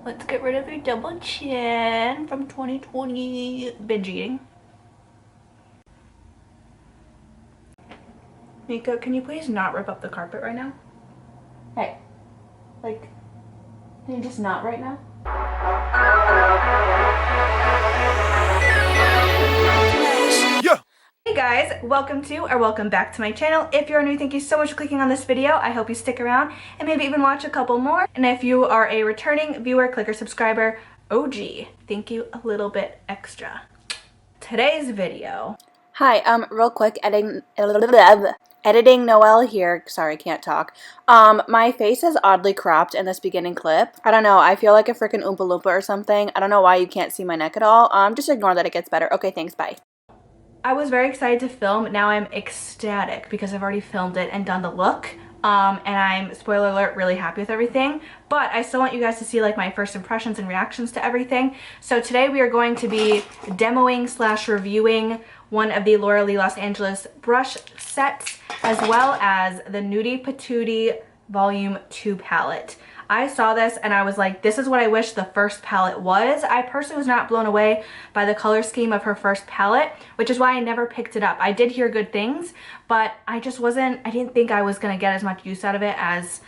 Let's get rid of your double chin from 2020 binge eating. Mika, can you please not rip up the carpet right now? Hey, like, can you just not right now? Yeah. Hey guys, welcome back to my channel. If you're new, thank you so much for clicking on this video. I hope you stick around and maybe even watch a couple more. And if you are a returning viewer, clicker, subscriber, OG, thank you a little bit extra. Today's video. Hi, real quick, editing Noelle here. Sorry, can't talk. My face is oddly cropped in this beginning clip. I don't know, I feel like a freaking Oompa Loompa or something. I don't know why you can't see my neck at all. Just ignore that, it gets better. Okay, thanks, bye. I was very excited to film. Now I'm ecstatic because I've already filmed it and done the look. And I'm, spoiler alert, really happy with everything. But I still want you guys to see like my first impressions and reactions to everything. So today we are going to be demoing / reviewing one of the Larlarlee Los Angeles brush sets, as well as the Nudie Patootie Volume 2 palette. I saw this and I was like, this is what I wish the first palette was. I personally was not blown away by the color scheme of her first palette, which is why I never picked it up. I did hear good things, but I didn't think I was gonna get as much use out of it as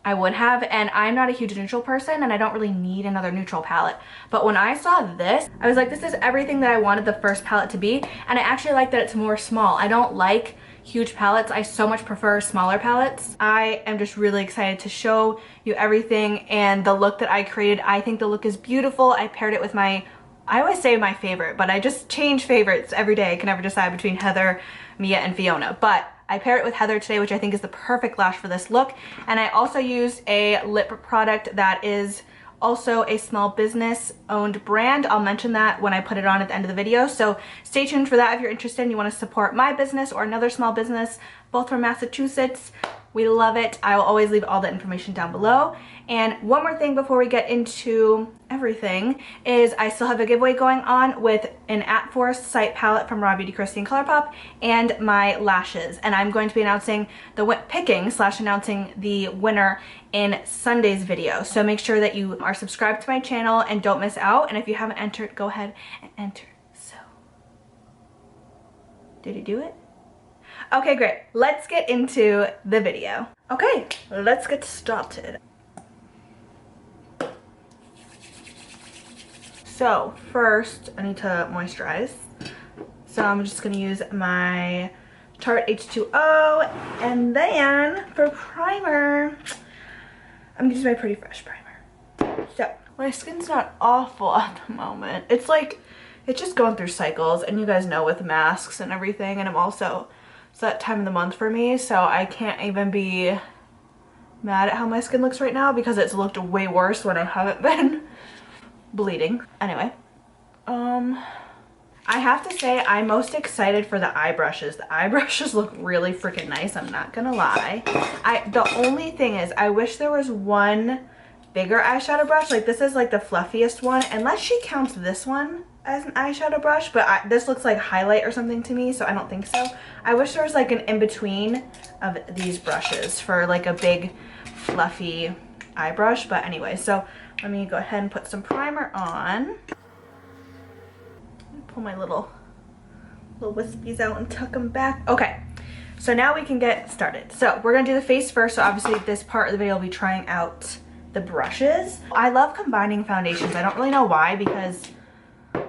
I would have. And I'm not a huge neutral person and I don't really need another neutral palette. But when I saw this, I was like, this is everything that I wanted the first palette to be. And I actually like that it's more small. I don't like huge palettes. I so much prefer smaller palettes. I am just really excited to show you everything and the look that I created. I think the look is beautiful. I paired it with I always say my favorite, but I just change favorites every day. I can never decide between Heather, Mia, and Fiona. But I paired it with Heather today, which I think is the perfect lash for this look. And I also used a lip product that is also a small business owned brand. I'll mention that when I put it on at the end of the video. So stay tuned for that if you're interested and you want to support my business or another small business, both from Massachusetts. We love it. I will always leave all the information down below. And one more thing before we get into everything is I still have a giveaway going on with an At Forest site palette from Raw Beauty Christy and ColourPop and my lashes. And I'm going to be announcing the announcing the winner in Sunday's video. So make sure that you are subscribed to my channel and don't miss out. And if you haven't entered, go ahead and enter. So, did you do it? Okay, great. Let's get into the video. Okay, let's get started. So first, I need to moisturize. So I'm just gonna use my Tarte H2O, and then for primer, I'm gonna use my Pretty Fresh primer. So my skin's not awful at the moment. It's like, it's just going through cycles, and you guys know with masks and everything, and it's that time of the month for me, so I can't even be mad at how my skin looks right now because it's looked way worse when I haven't been bleeding. Anyway, I have to say I'm most excited for the eye brushes. The eye brushes look really freaking nice, I'm not gonna lie. The only thing is I wish there was one bigger eyeshadow brush. Like this is like the fluffiest one, unless she counts this one as an eyeshadow brush, but this looks like highlight or something to me, so I don't think so. I wish there was like an in-between of these brushes for like a big fluffy eye brush. But anyway, so let me go ahead and put some primer on. Pull my little wispies out and tuck them back. Okay, so now we can get started. So we're gonna do the face first. So obviously this part of the video will be trying out the brushes. I love combining foundations. I don't really know why, because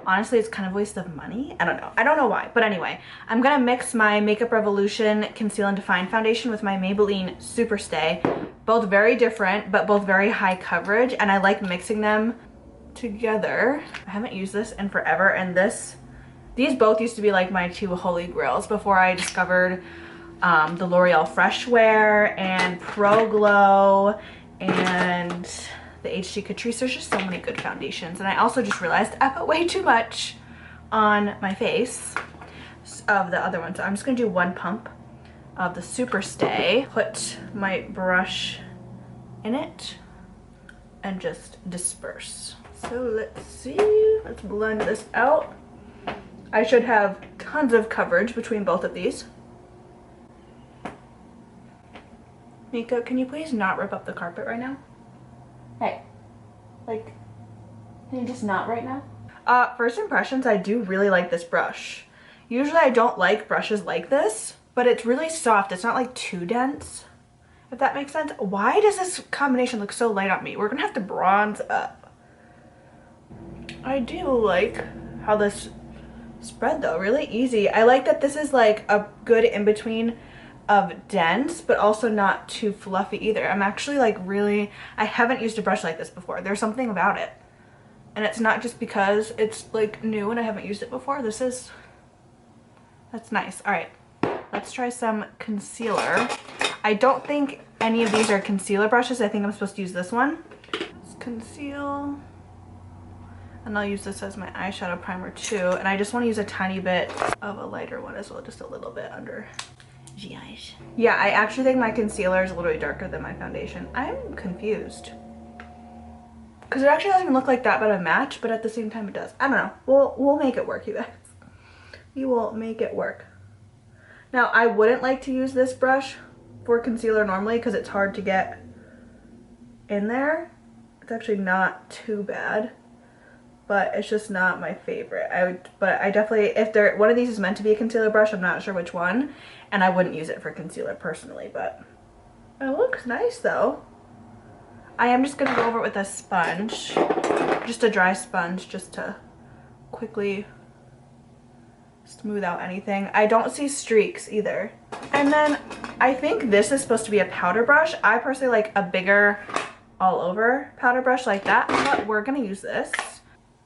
honestly it's kind of a waste of money. I don't know why, but anyway, I'm gonna mix my Makeup Revolution Conceal and Define foundation with my Maybelline Superstay. Both very different, but both very high coverage, and I like mixing them together. I haven't used this in forever, and these both used to be like my two holy grails before I discovered the L'Oreal Fresh Wear and Pro Glow and the HG Catrice. There's just so many good foundations, and I also just realized I put way too much on my face of the other one, so I'm just gonna do one pump of the Superstay, put my brush in it, and just disperse. So let's see, let's blend this out. I should have tons of coverage between both of these. Mika, can you please not rip up the carpet right now? Hey, like, Can you just not right now? First impressions, I do really like this brush. Usually I don't like brushes like this, but it's really soft. It's not like too dense, if that makes sense. Why does this combination look so light on me? We're gonna have to bronze up. I do like how this spread though, really easy. I like that this is like a good in-between of dense, but also not too fluffy either. I'm actually like really, I haven't used a brush like this before. There's something about it. And it's not just because it's like new and I haven't used it before. That's nice. All right, let's try some concealer. I don't think any of these are concealer brushes. I think I'm supposed to use this one. Let's conceal. And I'll use this as my eyeshadow primer too. And I just want to use a tiny bit of a lighter one as well, just a little bit under the eyes. Yeah, I actually think my concealer is a little bit darker than my foundation. I'm confused. Because it actually doesn't even look like that bad of a match, but at the same time it does. I don't know. We'll make it work, you guys. We will make it work. Now, I wouldn't like to use this brush for concealer normally because it's hard to get in there. It's actually not too bad, but it's just not my favorite. But I definitely, if one of these is meant to be a concealer brush, I'm not sure which one, and I wouldn't use it for concealer personally, but it looks nice though. I am just gonna go over it with a sponge, just a dry sponge, just to quickly smooth out anything. I don't see streaks either. And then I think this is supposed to be a powder brush. I personally like a bigger all over powder brush like that, but we're gonna use this.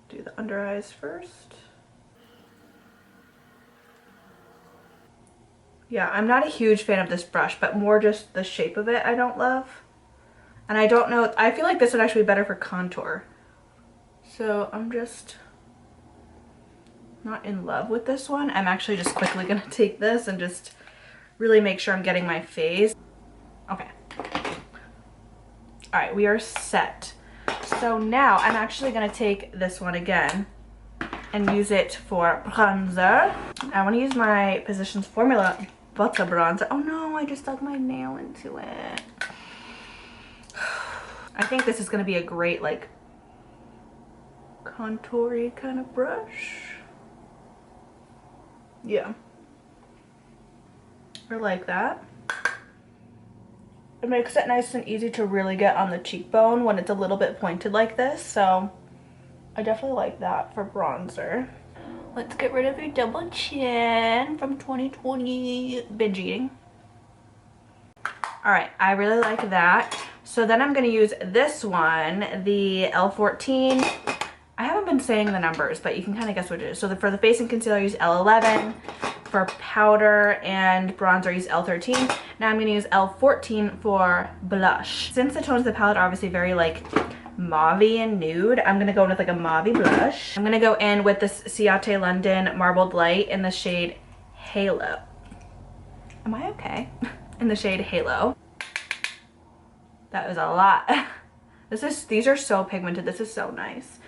Do the under eyes first. Yeah, I'm not a huge fan of this brush, but more just the shape of it I don't love. And I don't know, I feel like this would actually be better for contour. So I'm just not in love with this one. I'm actually just quickly gonna take this and just really make sure I'm getting my face. Okay. All right, we are set. So now I'm actually gonna take this one again and use it for bronzer. I wanna use my Positions Formula Butter Bronzer. Oh no, I just dug my nail into it. I think this is going to be a great like contoury kind of brush. Yeah. I like that. It makes it nice and easy to really get on the cheekbone when it's a little bit pointed like this. So I definitely like that for bronzer. Let's get rid of your double chin from 2020 binge eating. All right, I really like that. So then I'm gonna use this one, the L14. I haven't been saying the numbers, but you can kind of guess what it is. So for the face and concealer, I use L11. For powder and bronzer, I use L13. Now I'm gonna use L14 for blush. Since the tones of the palette are obviously very like mauve-y and nude, I'm gonna go in with like a mauve blush. I'm gonna go in with this Ciate London Marbled Light in the shade Halo. Am I okay? In the shade Halo. That was a lot. These are so pigmented. This is so nice.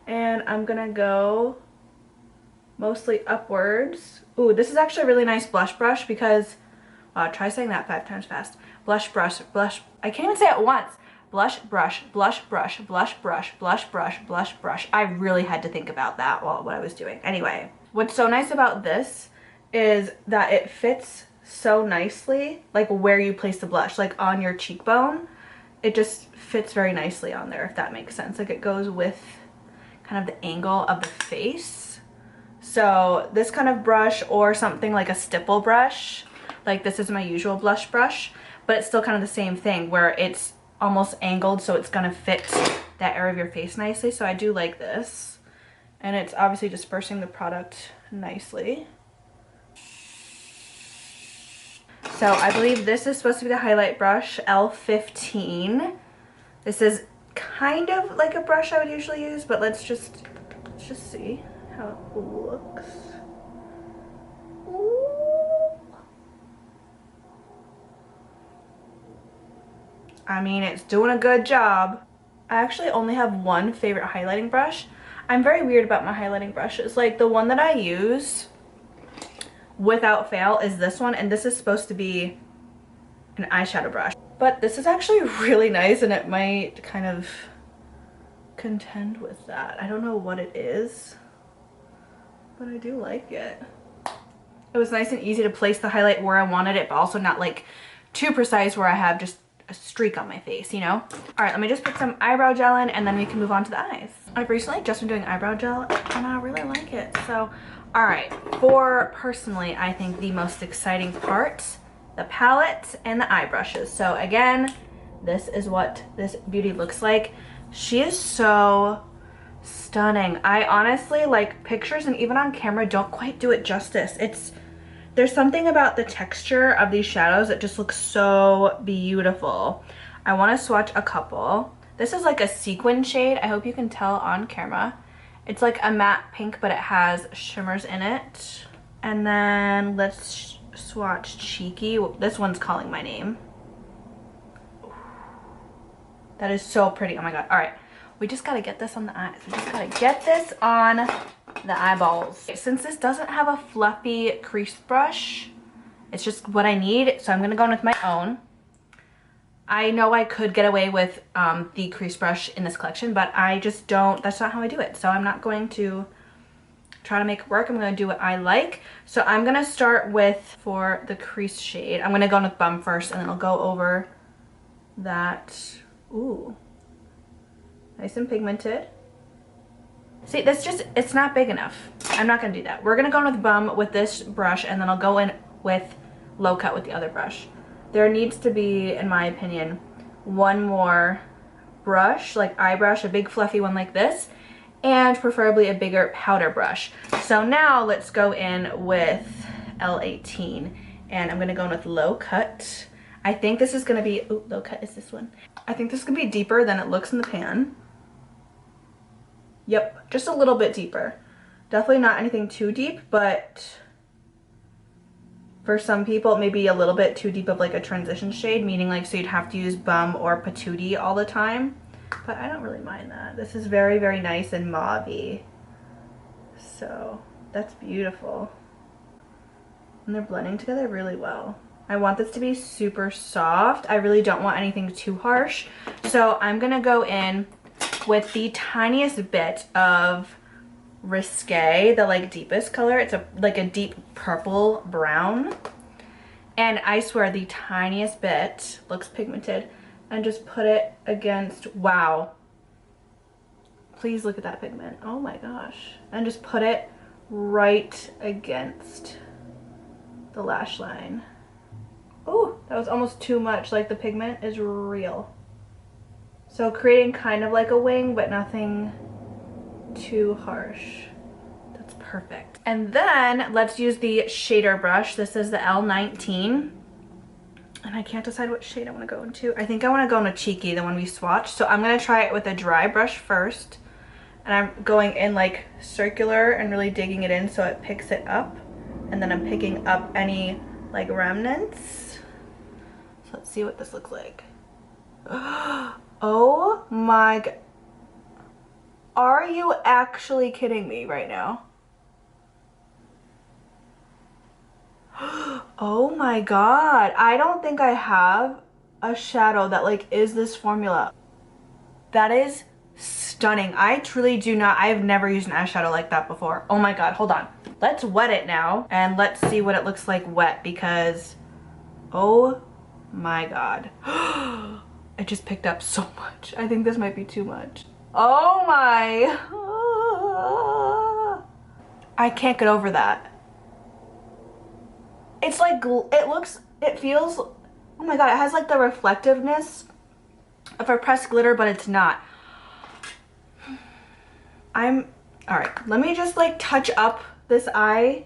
And I'm gonna go mostly upwards. Ooh, this is actually a really nice blush brush because, wow, try saying that 5 times fast. Blush brush, blush, I can't even say it once. Blush brush, blush brush, blush brush, blush brush, blush brush. I really had to think about that while what I was doing. Anyway, what's so nice about this is that it fits so nicely, like where you place the blush, like on your cheekbone. It just fits very nicely on there, if that makes sense. Like it goes with kind of the angle of the face. So this kind of brush or something like a stipple brush, like this is my usual blush brush, but it's still kind of the same thing where it's almost angled so it's gonna fit that area of your face nicely. So I do like this. And it's obviously dispersing the product nicely. So I believe this is supposed to be the highlight brush, L15. This is kind of like a brush I would usually use, but let's just see how it looks. Ooh. I mean, it's doing a good job. I actually only have one favorite highlighting brush. I'm very weird about my highlighting brushes. Like the one that I use without fail is this one, and this is supposed to be an eyeshadow brush, but this is actually really nice and it might kind of contend with that. I don't know what it is, but I do like it. It was nice and easy to place the highlight where I wanted it, but also not like too precise where I have just a streak on my face, you know? All right, let me just put some eyebrow gel in and then we can move on to the eyes. I've recently just been doing eyebrow gel and I really like it. So, all right, for personally, I think the most exciting part, the palette and the eye brushes. So again, this is what this beauty looks like. She is so stunning. I honestly, like, pictures and even on camera don't quite do it justice. There's something about the texture of these shadows that just looks so beautiful. I want to swatch a couple. This is like a sequin shade. I hope you can tell on camera. It's like a matte pink, but it has shimmers in it. And then let's swatch Cheeky. This one's calling my name. That is so pretty. Oh my god. All right. We just got to get this on the eyes. We just got to get this on the eyeballs. Since this doesn't have a fluffy crease brush, it's just what I need. So I'm going to go in with my own. I know I could get away with the crease brush in this collection, but I just don't, that's not how I do it. So I'm not going to try to make it work. I'm going to do what I like. So I'm going to start with, for the crease shade, I'm going to go in with Bum first, and then I'll go over that. Ooh. Nice and pigmented. See, that's just, it's not big enough. I'm not going to do that. We're going to go in with Bum with this brush, and then I'll go in with Low Cut with the other brush. There needs to be, in my opinion, one more brush, like eye brush, a big fluffy one like this, and preferably a bigger powder brush. So now let's go in with L18, and I'm going to go in with Low Cut. I think this is going to be, ooh, Low Cut is this one. I think this is going to be deeper than it looks in the pan. Yep, just a little bit deeper. Definitely not anything too deep, but for some people, maybe a little bit too deep of like a transition shade, meaning like so you'd have to use Bum or Patootie all the time. But I don't really mind that. This is very, very nice and mauve-y. So that's beautiful. And they're blending together really well. I want this to be super soft. I really don't want anything too harsh. So I'm gonna go in with the tiniest bit of Risque, the like deepest color. It's like a deep purple brown, and I swear the tiniest bit, looks pigmented, and just put it against, wow, please look at that pigment, oh my gosh, and just put it right against the lash line. Oh, that was almost too much. Like, the pigment is real. So creating kind of like a wing, but nothing too harsh. That's perfect. And then let's use the shader brush. This is the L19. And I can't decide what shade I want to go into. I think I want to go into Cheeky, the one we swatched. So I'm going to try it with a dry brush first. And I'm going in like circular and really digging it in so it picks it up. And then I'm picking up any like remnants. So let's see what this looks like. Oh my god. Are you actually kidding me right now? Oh my god. I don't think I have a shadow that like is this formula. That is stunning. I truly do not, I have never used an eyeshadow like that before. Oh my god, hold on. Let's wet it now and let's see what it looks like wet, because oh my god. It just picked up so much. I think this might be too much. Oh my. I can't get over that. It's like, it feels, oh my god, it has like the reflectiveness of a pressed glitter, but it's not. All right, let me just like touch up this eye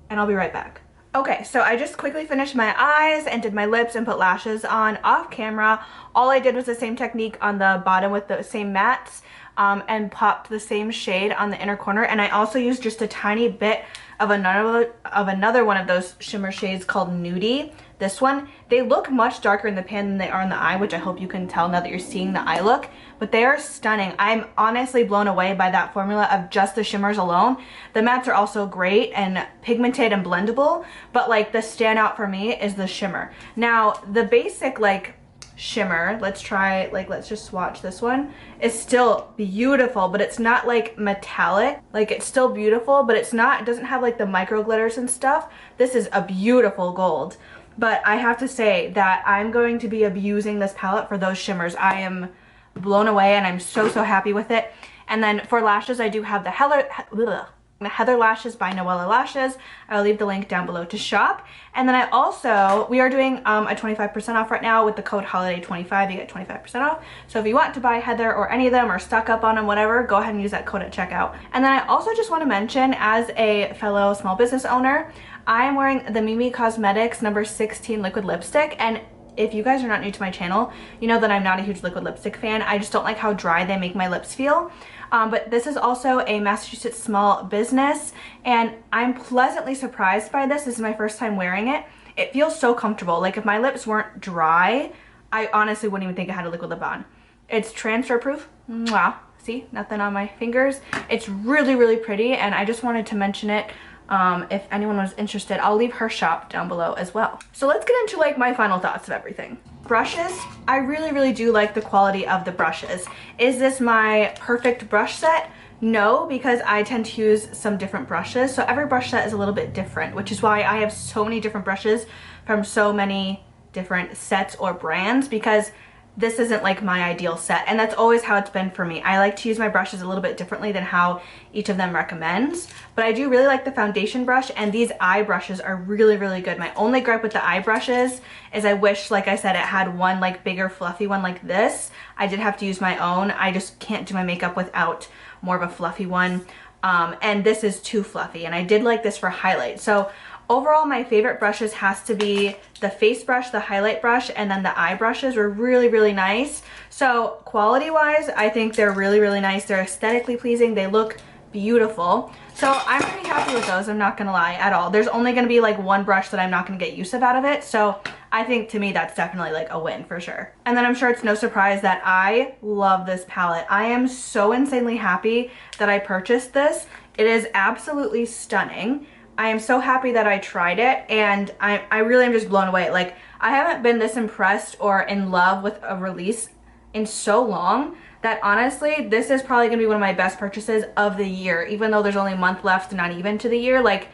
and I'll be right back. Okay, so I just quickly finished my eyes and did my lips and put lashes on off camera. All I did was the same technique on the bottom with the same mattes, and popped the same shade on the inner corner. And I also used just a tiny bit of another one of those shimmer shades called Nudie. This one, they look much darker in the pan than they are in the eye, which I hope you can tell now that you're seeing the eye look, but they are stunning. I'm honestly blown away by that formula of just the shimmers alone. The mattes are also great and pigmented and blendable, but like the standout for me is the shimmer. Now, the basic like shimmer. Let's try, like, let's just swatch this one. It's still beautiful, but it's not like metallic. Like, it's still beautiful, but it's not, it doesn't have like the micro glitters and stuff. This is a beautiful gold. But I have to say that I'm going to be abusing this palette for those shimmers. I am blown away and I'm so happy with it. And then for lashes, I do have the Heather Lashes by Noelle Lashes. I'll leave the link down below to shop. And then I also, we are doing a 25% off right now with the code HOLIDAY25. You get 25% off. So if you want to buy Heather or any of them or stock up on them, whatever, go ahead and use that code at checkout. And then I also just want to mention, as a fellow small business owner, I am wearing the Mimi Cosmetics number 16 liquid lipstick. And if you guys are not new to my channel, you know that I'm not a huge liquid lipstick fan. I just don't like how dry they make my lips feel. But this is also a Massachusetts small business, and I'm pleasantly surprised by this. This is my first time wearing it. It feels so comfortable. Like, if my lips weren't dry, I honestly wouldn't even think I had a liquid lip on. It's transfer proof. Mwah. See, nothing on my fingers. It's really pretty, and I just wanted to mention it. If anyone was interested, I'll leave her shop down below as well. So let's get into like my final thoughts of everything. Brushes, I really do like the quality of the brushes. Is this my perfect brush set? No, because I tend to use some different brushes. So every brush set is a little bit different, which is why I have so many different brushes from so many different sets or brands, because this isn't like my ideal set, and that's always how it's been for me. I like to use my brushes a little bit differently than how each of them recommends, but I do really like the foundation brush, and these eye brushes are really good. My only gripe with the eye brushes is I wish, like I said, it had one like bigger fluffy one like this. I did have to use my own. I just can't do my makeup without more of a fluffy one, and this is too fluffy, and I did like this for highlight. So overall, my favorite brushes has to be the face brush, the highlight brush, and then the eye brushes were really nice. So quality-wise, I think they're really nice. They're aesthetically pleasing. They look beautiful. So I'm pretty happy with those, I'm not gonna lie, at all. There's only gonna be like one brush that I'm not gonna get use of out of it. So I think, to me, that's definitely like a win for sure. And then I'm sure it's no surprise that I love this palette. I am so insanely happy that I purchased this. It is absolutely stunning. I am so happy that I tried it, and I really am just blown away. Like, I haven't been this impressed or in love with a release in so long that honestly, this is probably gonna be one of my best purchases of the year, even though there's only a month left, not even to the year. Like,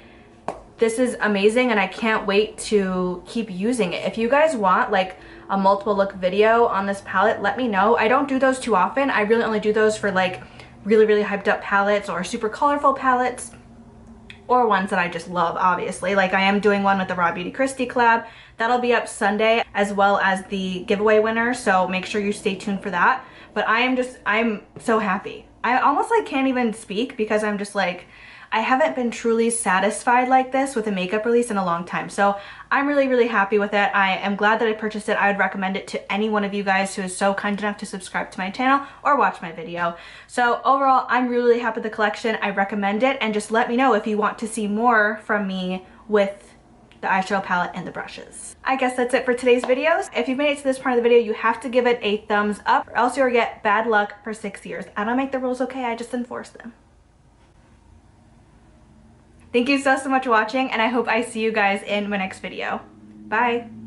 this is amazing, and I can't wait to keep using it. If you guys want like a multiple look video on this palette, let me know. I don't do those too often. I really only do those for like really hyped up palettes or super colorful palettes, or ones that I just love, obviously. Like, I am doing one with the Raw Beauty Christie collab. That'll be up Sunday, as well as the giveaway winner, so make sure you stay tuned for that. But I'm so happy. I almost like can't even speak, because I'm just like, I haven't been truly satisfied like this with a makeup release in a long time. So I'm really happy with it. I am glad that I purchased it. I would recommend it to any one of you guys who is so kind enough to subscribe to my channel or watch my video. So overall, I'm really happy with the collection. I recommend it, and just let me know if you want to see more from me with the eyeshadow palette and the brushes. I guess that's it for today's videos. If you've made it to this part of the video, you have to give it a thumbs up, or else you'll get bad luck for 6 years. I don't make the rules, okay? I just enforce them. Thank you so much for watching, and I hope I see you guys in my next video. Bye!